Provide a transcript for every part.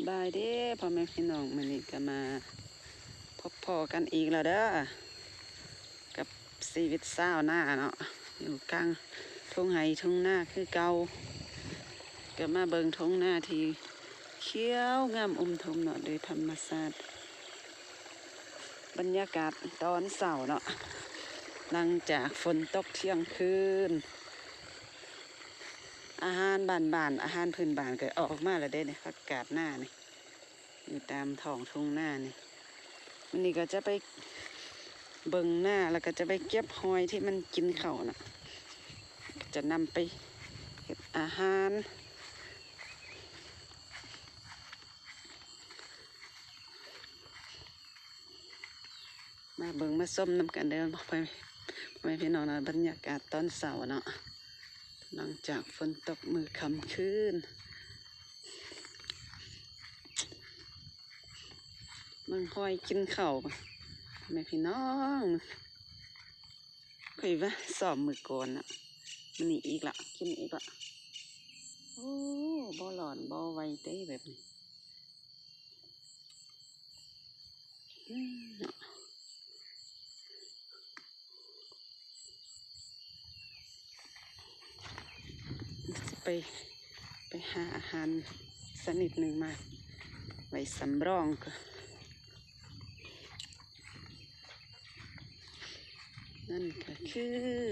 บายเด้พ่อแม่พี่น้องมื้อนี้ก็มาพบพอกันอีกแล้วเด้อกับชีวิตชาวนาเนาะอยู่กลางทุ่งไร่ทุ่งนาคือเก่าก็มาเบิ่งทุ่งนาที่เขียวงามทมเนาะโดยธรรมชาติบรรยากาศตอนเช้าเนาะหลังจากฝนตกเที่ยงคืนอาหารบ้านๆอาหารพื้นบ้านก็ออกมาแล้วเด้เนี่ยผักกาดหน้านี่อยู่ตามท้องทุ่งนานี่วันนี้ก็จะไปเบิ่งหน้าแล้วก็จะไปเก็บหอยที่มันกินข้าวน่ะจะนำไปเก็บอาหารมาเบิ่งมาส้มน้ำกันเดินไปพี่น้องนะบรรยากาศตอนเช้าเนาะหลังจากฝนตกมือค่ำคืนมันหอยกินข้าวพี่น้องเคยว่าสอบมือก่อนอ่ะมันนี่อีกละกินอีกละโอ้บ่หลอนบ่ไวเต้แบบนี้ไปหาอาหารสนิดหนึ่งมาไว้สำรองก็นั่นก็คือ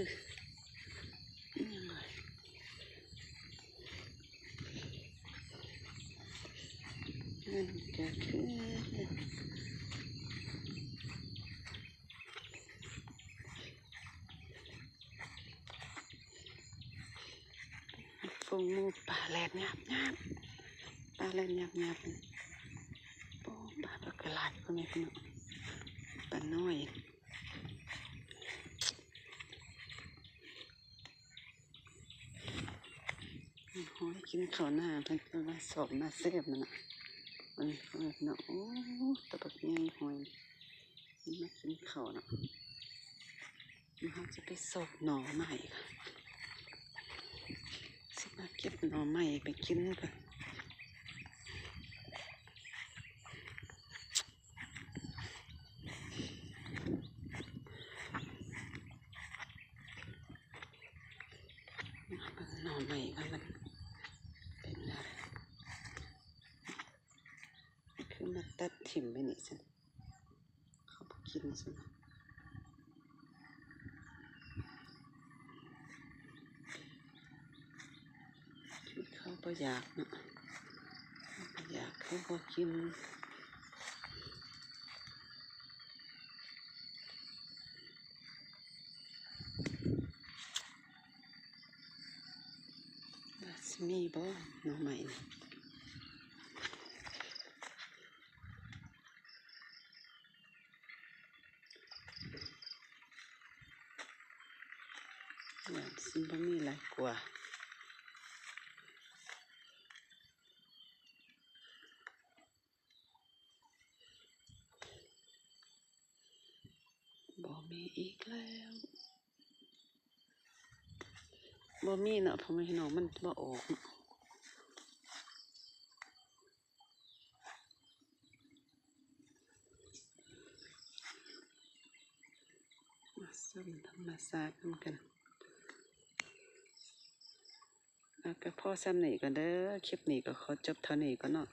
ฟูงหมูปลาแลนหยาบปลาแลนหยาบโอ้ปลาปลากระไรพวกนี้พี่น้องปลาน้อยหอยกินข้าวหน้าเพิ่นก็มาสอบมาเสียบมันอ่ะมันเนาะโอ้ตะบักใหญ่หอยมันมากินข้าวเนาะมันจะไปสอบหน่อใหม่ค่ะสิมาเก็บหน่อใหม่ไปกินกันหน่อใหม่ค่ะมันเป็นอะไรคือมาตัดถิ่มไปนี่สิเขาไปกินสิเขาไปอยากเนาะอยากเขาก็กินมีบ่หน่อใหม่นี่อย่างซิบ่มีหลายกว่าบ่มีอีกแล้วบ่มีเนาะเพราะไม่น้องมันบ่ออกมาส้มธรรมชาติกันก็พ่อซ้ำนี่ก่อนเด้อคลิปนี้ก็ขอจบเท่านี้ก่อนเนาะ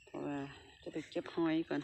เพราะว่าจะไปเก็บหอยก่อน